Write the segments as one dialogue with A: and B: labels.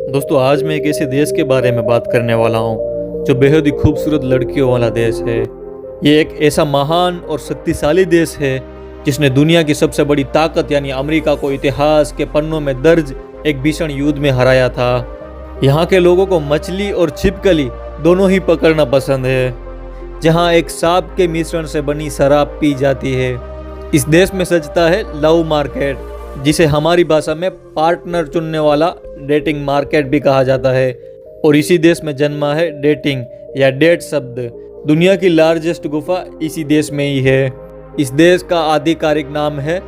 A: दोस्तों आज मैं एक ऐसे देश के बारे में बात करने वाला हूँ जो बेहद ही खूबसूरत लड़कियों वाला देश है। ये एक ऐसा महान और शक्तिशाली देश है जिसने दुनिया की सबसे बड़ी ताकत यानी अमेरिका को इतिहास के पन्नों में दर्ज एक भीषण युद्ध में हराया था। यहाँ के लोगों को मछली और छिपकली दोनों ही पकड़ना पसंद है। जहाँ एक सांप के मिश्रण से बनी शराब पी जाती है। इस देश में सजता है लव मार्केट, जिसे हमारी भाषा में पार्टनर चुनने वाला डेटिंग मार्केट भी कहा जाता है। और इसी देश में जन्मा है डेटिंग या डेट शब्द। दुनिया की लार्जेस्ट गुफा इसी देश में ही है। इस देश का आधिकारिक नाम है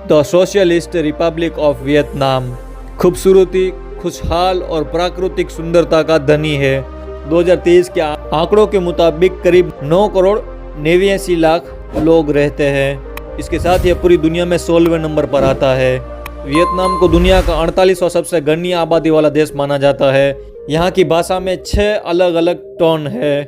A: the socialist Republic of Vietnam. खूबसूरती, खुशहाल और प्राकृतिक सुंदरता का धनी है। 2023 के आंकड़ों के मुताबिक करीब 9 करोड़ 89 लाख लोग रहते हैं। इसके साथ यह पूरी दुनिया में 16वें नंबर पर आता है। वियतनाम को दुनिया का 48वां सबसे घनी आबादी वाला देश माना जाता है। यहाँ की भाषा में 6 अलग अलग टोन है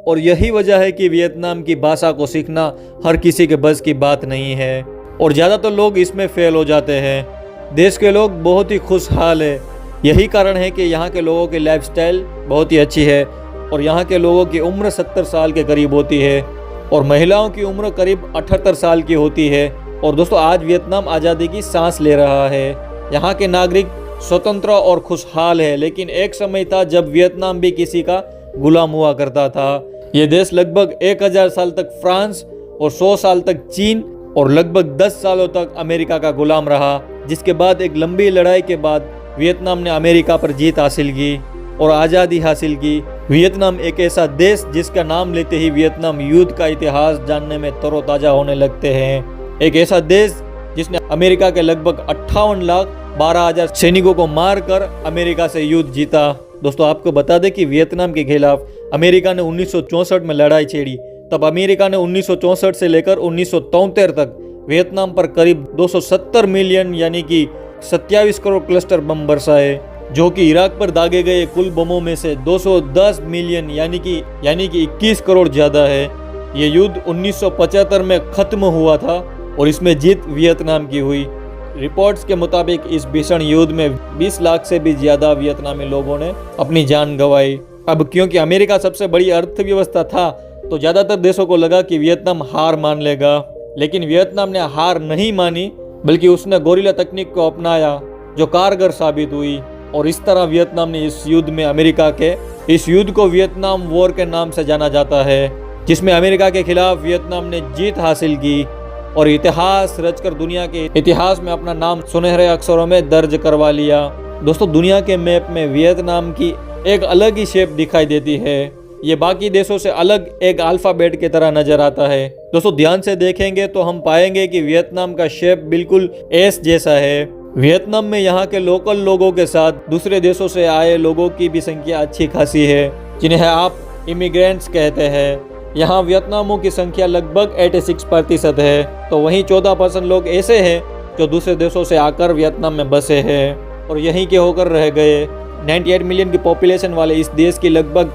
A: और यही वजह है कि वियतनाम की भाषा को सीखना हर किसी के बस की बात नहीं है और ज़्यादातर लोग इसमें फेल हो जाते हैं। देश के लोग बहुत ही खुशहाल है। यही कारण है कि यहाँ के लोगों की लाइफस्टाइल बहुत ही अच्छी है और यहाँ के लोगों की उम्र 70 साल के करीब होती है और महिलाओं की उम्र करीब 78 साल की होती है। और दोस्तों आज वियतनाम आज़ादी की सांस ले रहा है। यहाँ के नागरिक स्वतंत्र और खुशहाल है, लेकिन एक समय था जब वियतनाम भी किसी का गुलाम हुआ करता था। ये देश लगभग 1000 साल तक फ्रांस और 100 साल तक चीन और लगभग 10 सालों तक अमेरिका का गुलाम रहा, जिसके बाद एक लंबी लड़ाई के बाद वियतनाम ने अमेरिका पर जीत हासिल की और आज़ादी हासिल की। वियतनाम एक ऐसा देश जिसका नाम लेते ही वियतनाम युद्ध का इतिहास जानने में तरोताज़ा होने लगते हैं। एक ऐसा देश जिसने अमेरिका के लगभग 58,12,000 सैनिकों को मारकर अमेरिका से युद्ध जीता। दोस्तों आपको बता दें कि वियतनाम के खिलाफ अमेरिका ने 1964 में लड़ाई छेड़ी। तब अमेरिका ने 1964 से लेकर 1973 तक वियतनाम पर करीब 270 मिलियन यानी कि 27 करोड़ क्लस्टर बम बरसाए, जो कि इराक पर दागे गए कुल बमों में से 210 मिलियन यानी कि 21 करोड़ ज़्यादा है। ये युद्ध 1975 में ख़त्म हुआ था और इसमें जीत वियतनाम की हुई। रिपोर्ट्स के मुताबिक इस भीषण युद्ध में 20 लाख से भी ज़्यादा वियतनामी लोगों ने अपनी जान गंवाई। अब क्योंकि अमेरिका सबसे बड़ी अर्थव्यवस्था था तो ज़्यादातर देशों को लगा कि वियतनाम हार मान लेगा, लेकिन वियतनाम ने हार नहीं मानी, बल्कि उसने गोरिल्ला तकनीक को अपनाया जो कारगर साबित हुई। और इस तरह वियतनाम ने इस युद्ध में इस युद्ध को वियतनाम वॉर के नाम से जाना जाता है, जिसमें अमेरिका के खिलाफ वियतनाम ने जीत हासिल की और इतिहास रचकर दुनिया के इतिहास में अपना नाम सुनहरे अक्षरों में दर्ज करवा लिया। दोस्तों दुनिया के मैप में वियतनाम की एक अलग ही शेप दिखाई देती है। ये बाकी देशों से अलग एक अल्फाबेट की तरह नजर आता है। दोस्तों ध्यान से देखेंगे तो हम पाएंगे कि वियतनाम का शेप बिल्कुल एस जैसा है। वियतनाम में यहाँ के लोकल लोगों के साथ दूसरे देशों से आए लोगों की भी संख्या अच्छी खासी है, जिन्हें आप इमिग्रेंट्स कहते हैं। यहाँ वियतनामियों की संख्या लगभग 86% है, तो वहीं 14% लोग ऐसे हैं जो दूसरे देशों से आकर वियतनाम में बसे हैं और यहीं के होकर रह गए। 98 मिलियन की पॉपुलेशन वाले इस देश की लगभग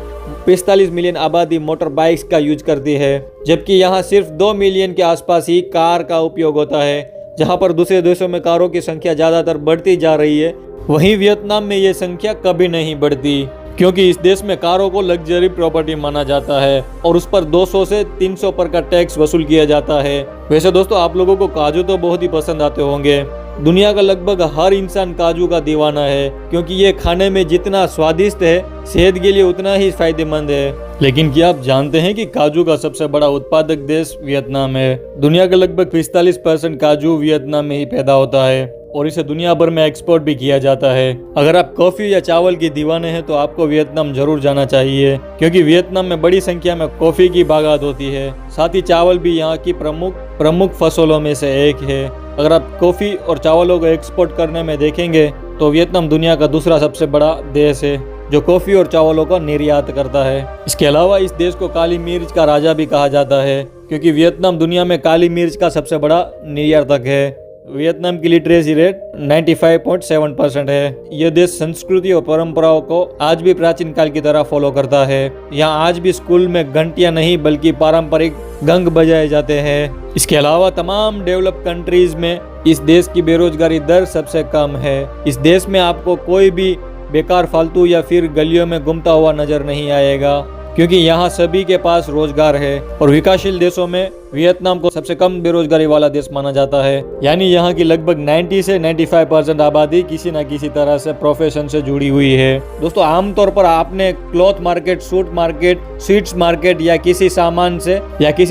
A: 45 मिलियन आबादी मोटर बाइक्स का यूज करती है, जबकि यहाँ सिर्फ 2 मिलियन के आसपास ही कार का उपयोग होता है। जहाँ पर दूसरे देशों में कारों की संख्या ज़्यादातर बढ़ती जा रही है, वहीं वियतनाम में ये संख्या कभी नहीं बढ़ती, क्योंकि इस देश में कारों को लग्जरी प्रॉपर्टी माना जाता है और उस पर 200 से 300 पर का टैक्स वसूल किया जाता है। वैसे दोस्तों आप लोगों को काजू तो बहुत ही पसंद आते होंगे। दुनिया का लगभग हर इंसान काजू का दीवाना है, क्योंकि ये खाने में जितना स्वादिष्ट है सेहत के लिए उतना ही फायदेमंद है। लेकिन क्या आप जानते हैं कि काजू का सबसे बड़ा उत्पादक देश वियतनाम है। दुनिया का लगभग 45% काजू वियतनाम में ही पैदा होता है और इसे दुनिया भर में एक्सपोर्ट भी किया जाता है। अगर आप कॉफी या चावल के दीवाने हैं तो आपको वियतनाम जरूर जाना चाहिए, क्योंकि वियतनाम में बड़ी संख्या में कॉफी की बागात होती है। साथ ही चावल भी यहाँ की प्रमुख फसलों में से एक है। अगर आप कॉफी और चावलों को एक्सपोर्ट करने में देखेंगे तो वियतनाम दुनिया का दूसरा सबसे बड़ा देश है जो कॉफी और चावलों का निर्यात करता है। इसके अलावा इस देश को काली मिर्च का राजा भी कहा जाता है, क्योंकि वियतनाम दुनिया में काली मिर्च का सबसे बड़ा निर्यातक है। वियतनाम की लिटरेसी रेट 95.7% है। यह देश संस्कृति और परंपराओं को आज भी प्राचीन काल की तरह फॉलो करता है। यहाँ आज भी स्कूल में घंटियां नहीं बल्कि पारंपरिक गंग बजाए जाते हैं। इसके अलावा तमाम डेवलप कंट्रीज में इस देश की बेरोजगारी दर सबसे कम है। इस देश में आपको कोई भी बेकार फालतू या फिर गलियों में घूमता हुआ नजर नहीं आएगा, क्योंकि यहाँ सभी के पास रोजगार है। और विकासशील देशों में वियतनाम को सबसे कम बेरोजगारी वाला देश माना जाता है, यानी यहाँ की लगभग 90 से 95% आबादी किसी न किसी तरह से प्रोफेशन से जुड़ी हुई है। दोस्तों, आमतौर पर आपने cloth market, suit market, sweets market या किसी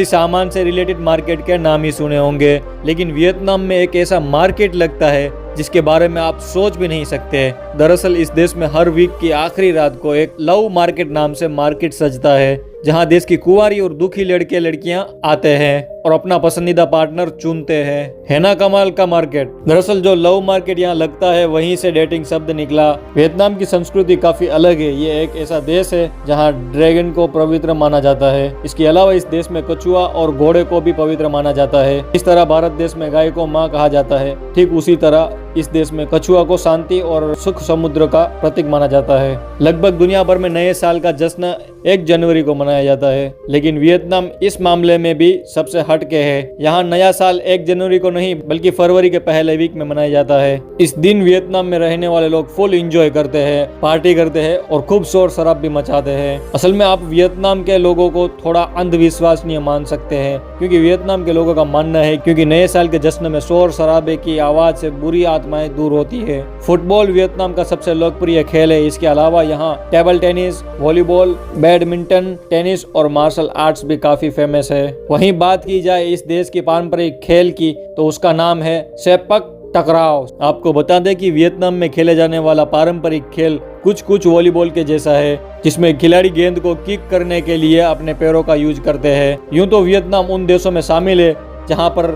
A: सामान से रिलेटेड मार्केट के नाम ही सुने होंगे, लेकिन वियतनाम में एक ऐसा मार्केट लगता है जिसके बारे में आप सोच भी नहीं सकते। दरअसल इस देश में हर वीक की आखिरी रात को एक लव मार्केट नाम से मार्केट सजता है, जहां देश की कुंवारी और दुखी लड़के लड़कियां आते हैं और अपना पसंदीदा पार्टनर चुनते हैं। है ना कमाल का मार्केट। दरअसल जो लव मार्केट यहाँ लगता है वहीं से डेटिंग शब्द निकला। वियतनाम की संस्कृति काफी अलग है। ये एक ऐसा देश है जहाँ ड्रैगन को पवित्र माना जाता है। इसके अलावा इस देश में कछुआ और घोड़े को भी पवित्र माना जाता है। इस तरह भारत देश में गाय को माँ कहा जाता है, ठीक उसी तरह इस देश में कछुआ को शांति और सुख समुद्र का प्रतीक माना जाता है। लगभग दुनिया भर में नए साल का जश्न 1 जनवरी को मनाया जाता है, लेकिन वियतनाम इस मामले में भी सबसे हटके है। यहाँ नया साल 1 जनवरी को नहीं बल्कि फरवरी के पहले वीक में मनाया जाता है। इस दिन वियतनाम में रहने वाले लोग फुल एंजॉय करते हैं, पार्टी करते हैं और खूब शोर शराब भी मचाते हैं। असल में आप वियतनाम के लोगों को थोड़ा अंधविश्वासनीय मान सकते हैं, क्योंकि वियतनाम के लोगों का मानना है क्योंकि नए साल के जश्न में शोर शराबे की आवाज से बुरी आत्माएं दूर होती है। फुटबॉल वियतनाम का सबसे लोकप्रिय खेल है। इसके अलावा यहाँ table tennis, volleyball, badminton, tennis और मार्शल आर्ट्स भी काफी फेमस है। वहीं बात की जाए इस देश की पारंपरिक खेल की तो उसका नाम है सेपक टकराव। आपको बता दें कि वियतनाम में खेले जाने वाला पारंपरिक खेल कुछ वॉलीबॉल के जैसा है, जिसमें खिलाड़ी गेंद को किक करने के लिए अपने पैरों का यूज करते हैं। यूं तो वियतनाम उन देशों में शामिल है जहां पर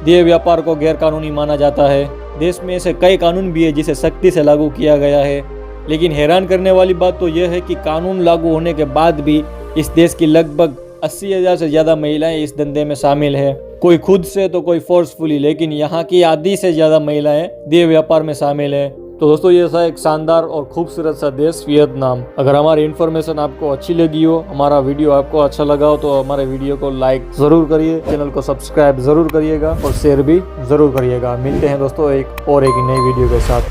A: देह व्यापार को गैर कानूनी माना जाता है। देश में ऐसे कई कानून भी है जिसे सख्ती से लागू किया गया है, लेकिन हैरान करने वाली बात तो यह है कि कानून लागू होने के बाद भी इस देश की लगभग 80,000 से ज्यादा महिलाएं इस धंधे में शामिल है। कोई खुद से तो कोई फोर्सफुली, लेकिन यहाँ की आधी से ज्यादा महिलाएं देह व्यापार में शामिल है। तो दोस्तों, ये था एक शानदार और खूबसूरत सा देश वियतनाम। अगर हमारी इन्फॉर्मेशन आपको अच्छी लगी हो, हमारा वीडियो आपको अच्छा लगा हो, तो हमारे वीडियो को लाइक जरूर करिए, चैनल को सब्सक्राइब जरूर करिएगा और शेयर भी जरूर करिएगा। मिलते हैं दोस्तों एक नई वीडियो के साथ।